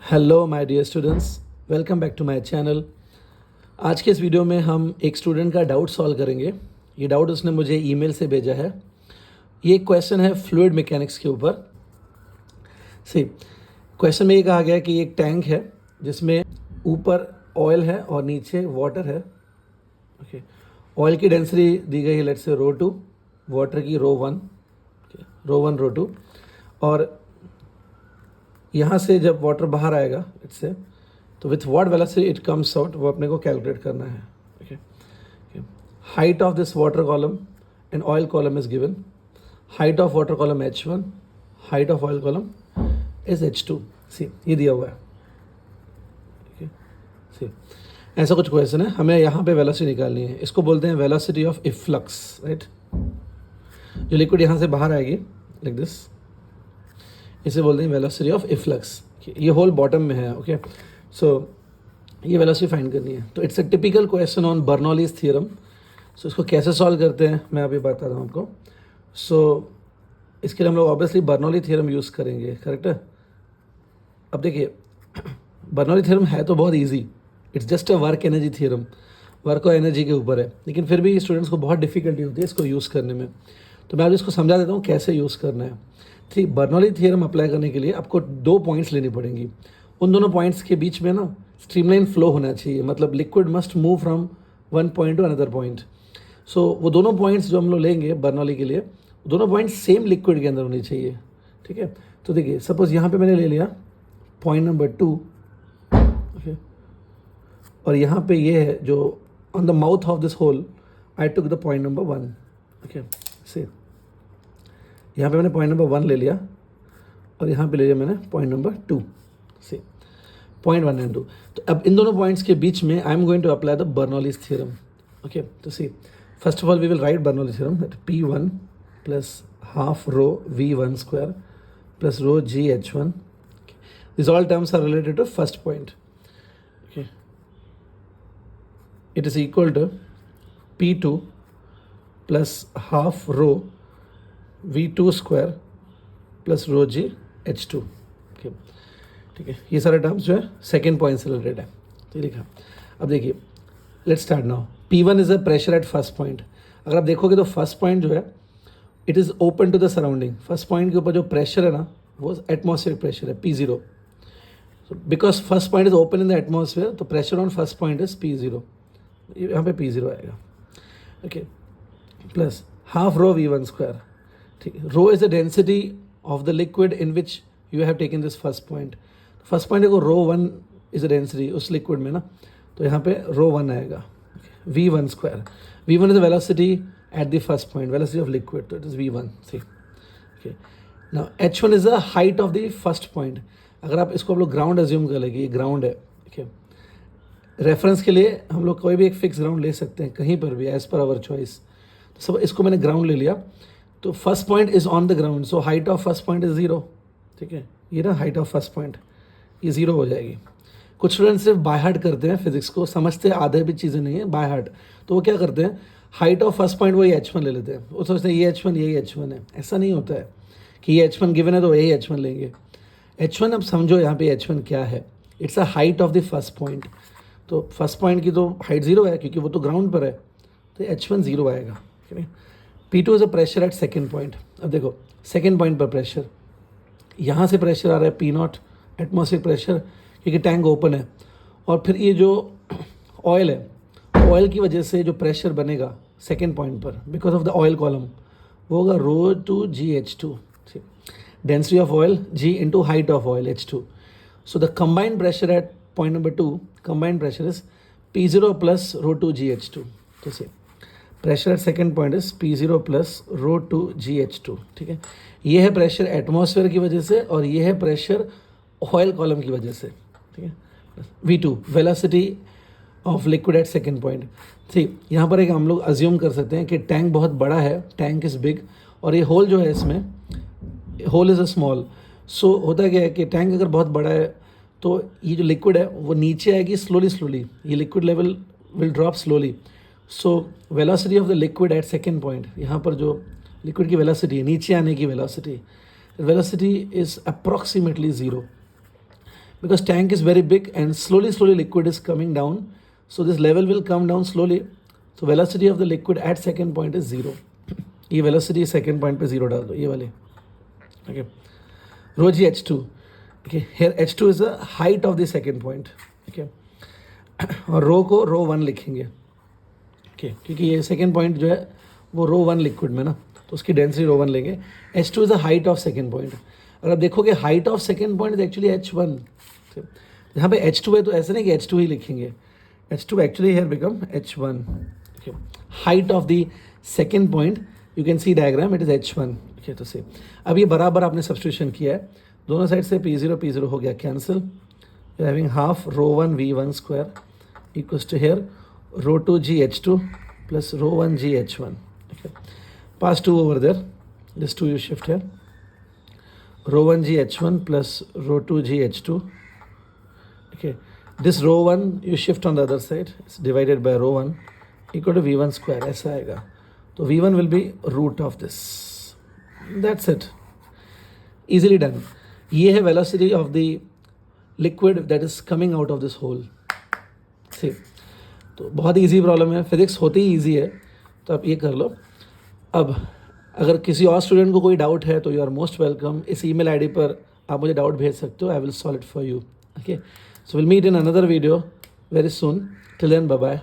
Hello my dear students, welcome back to my channel. आज के इस वीडियो में हम एक स्टूडेंट का डाउट सॉल्व करेंगे। ये डाउट उसने मुझे ईमेल से भेजा है। ये एक क्वेश्चन है फ्लूइड मैकेनिक्स के ऊपर। सी क्वेश्चन में ये कहा गया है कि एक टैंक है जिसमें ऊपर ऑयल है और नीचे वाटर है। ओके, ऑयल की डेंसिटी दी गई है लेट्स से ρ2, वाटर की ρ1, ρ1 ρ2। और यहाँ से जब वाटर बाहर आएगा इससे, तो with what velocity it comes out वो अपने को कैलकुलेट करना है। Okay, height of this water column and oil column is given. Height of water column h1, height of oil column is h2। सी ये दिया हुआ है। ओके, सी ऐसा कुछ क्वेश्चन है, हमें यहाँ पे वेलोसिटी निकालनी है। इसको बोलते हैं वेलोसिटी ऑफ इफ्लक्स, राइट। जो लिक्विड यहाँ से बाहर आएगी लाइक दिस, इसे बोलते हैं वेलोसिटी ऑफ इफ्लक्स। ये होल बॉटम में है। ओके, सो ये वेलोसिटी फाइंड करनी है। तो it's a typical question on Bernoulli's theorem. So इसको कैसे सॉल्व करते हैं मैं अभी बता रहा हूँ आपको। सो इसके लिए हम लोग ऑब्वियसली बर्नौली थ्योरम यूज़ करेंगे, करेक्ट है। अब देखिए बर्नौली थ्योरम है तो बहुत easy, it's just a work energy theorem, work और एनर्जी के ऊपर है। लेकिन फिर भी स्टूडेंट्स को बहुत डिफिकल्टी होती है इसको यूज़ करने में। तो मैं अब इसको समझा देता हूँ कैसे यूज़ करना है। ठीक, बर्नौली थ्योरम अप्लाई करने के लिए आपको 2 पॉइंट्स लेनी पड़ेंगी। उन दोनों पॉइंट्स के बीच में ना स्ट्रीमलाइन फ्लो होना चाहिए, मतलब liquid must move from one point to another point. So वो दोनों पॉइंट्स जो हम लोग लेंगे बर्नौली के लिए, दोनों पॉइंट्स सेम लिक्विड के अंदर होनी चाहिए। ठीक है, तो देखिए सपोज यहाँ पे मैंने ले लिया पॉइंट नंबर 2। ओके, और यहाँ पे ये है जो on the mouth of this hole I took the point number 1। Okay, से यहाँ पे मैंने पॉइंट नंबर 1 ले लिया और यहाँ पे ले लिया मैंने पॉइंट नंबर 2 से पॉइंट 1 एंड 2। तो अब इन दोनों पॉइंट्स के बीच में I am going to apply the Bernoulli's theorem. Okay, तो see first of all we will write Bernoulli's theorem that P1 plus half rho V1 square plus rho GH1। These all terms are related to first point. Okay, it is equal to P2 plus half rho V2 square plus rho G H2। Okay, ठीक है, ये सारे terms जो है second point से related है। तो लिखा। अब देखिए let's start now. P1 is a pressure at first point. अगर आप देखोगे तो फर्स्ट पॉइंट जो है it is open to the surrounding. First point के ऊपर जो प्रेशर है ना वो एटमॉस्फेरिक प्रेशर है P0। Because first point is open in the atmosphere, तो pressure on first point is P0। यहाँ पे P0 आएगा। Okay, plus half rho V1 square. ठीक, rho is the density of the liquid in which you have taken this first point. First point देखो ρ1 is the density उस लिक्विड में ना, तो यहाँ पे ρ1 आएगा। V1 square, V1 is the velocity at the first point, velocity of liquid, तो it is V1। See, okay, now H1 is the height of the first point. अगर आप इसको हम लोग ग्राउंड एज्यूम कर लेंगे, ये ग्राउंड है। ठीक है, रेफरेंस के लिए हम लोग कोई भी एक फिक्स ग्राउंड ले सकते हैं कहीं पर भी एज पर आवर चॉइस। तो सब इसको मैंने ग्राउंड ले लिया, तो first point is on the ground, so height of first point is 0। ठीक है, ये ना हाइट ऑफ फर्स्ट पॉइंट ये 0 हो जाएगी। कुछ स्टूडेंट सिर्फ बाय हार्ट करते हैं फिजिक्स को, समझते आधे भी चीज़ें नहीं है बाय हार्ट। तो वो क्या करते हैं, हाइट ऑफ फर्स्ट पॉइंट वही H1 ले लेते हैं। वो सोचते हैं ये H1 यही H1 है। ऐसा नहीं होता है कि ये H1 गिवन है तो यही H1 लेंगे। H1 अब समझो यहाँ पे H1 क्या है, it's a height of the first point. तो फर्स्ट पॉइंट की तो हाइट 0 है क्योंकि वो तो ग्राउंड पर है, तो H1 0 आएगा। P2 is a pressure at second point. अब देखो सेकेंड पॉइंट पर प्रेशर, यहाँ से प्रेशर आ रहा है P0 एटमॉस्फेरिक प्रेशर, क्योंकि टैंक ओपन है। और फिर ये जो ऑयल है, ऑयल की वजह से जो प्रेशर बनेगा सेकेंड पॉइंट पर because of the oil column, वो होगा ρ2 GH2। Density of oil G into height of oil H2। So the combined pressure at point number 2, combined pressure is P0 plus ρ2 GH2। तो से pressure at second point is P0 plus ρ2 GH2। ठीक है, ये है pressure atmosphere की वजह से और ये है प्रेशर ऑयल कॉलम की वजह से। ठीक है, V2 velocity of liquid at second point. ठीक, यहाँ पर एक हम लोग अज्यूम कर सकते हैं कि टैंक बहुत बड़ा है, टैंक इज़ बिग, और ये होल जो है इसमें होल इज़ अ स्मॉल। सो होता क्या है कि टैंक अगर बहुत बड़ा है तो ये जो लिक्विड है वो नीचे आएगी स्लोली, ये liquid level will drop slowly. So velocity of the liquid at second point, यहाँ पर जो लिक्विड की वेलोसिटी है नीचे आने की velocity is approximately 0। because tank is very big and slowly liquid is coming down, so this level will come down slowly. So velocity of the liquid at second point is 0. ये velocity second point पे 0 डाल दो, ये वाले. Okay, rho g h2. Okay, here h2 is the height of the second point. Okay, और रो को रो 1 लिखेंगे. Okay, क्योंकि ये सेकेंड पॉइंट जो है वो रो 1 लिक्विड में ना, तो उसकी डेंसिटी रो 1 लेंगे. h2 is the height of second point. अगर आप देखोगे height of second point is actually h1. यहाँ पे h2 है तो ऐसे नहीं कि h2 ही लिखेंगे. h2 actually here become h1. Okay, height of the second point you can C diagram, it is h1. Okay, तो से अब ये बराबर आपने सब्स्टिट्यूशन किया है, दोनों साइड से p0 हो गया cancel. You having half rho 1 v1 square equals to here rho 2 g h2 plus rho 1 g h1. Okay, pass 2 over there, this 2 you shift here. Rho 1 g h1 plus rho 2 g h2. Okay, this rho 1 you shift on the other side, it's divided by rho 1 equal to v1 square. ऐसा आएगा, तो v1 will be root of this. That's it, easily done. ये है velocity of the liquid that is coming out of this hole. See, तो बहुत easy problem है, physics होती ही easy है, तो आप ये कर लो. अब अगर किसी और स्टूडेंट को कोई डाउट है तो यू आर मोस्ट वेलकम. इस ईमेल आईडी पर आप मुझे डाउट भेज सकते हो. I will solve it for you. Okay, so will meet in another video very soon. Till then, bye bye.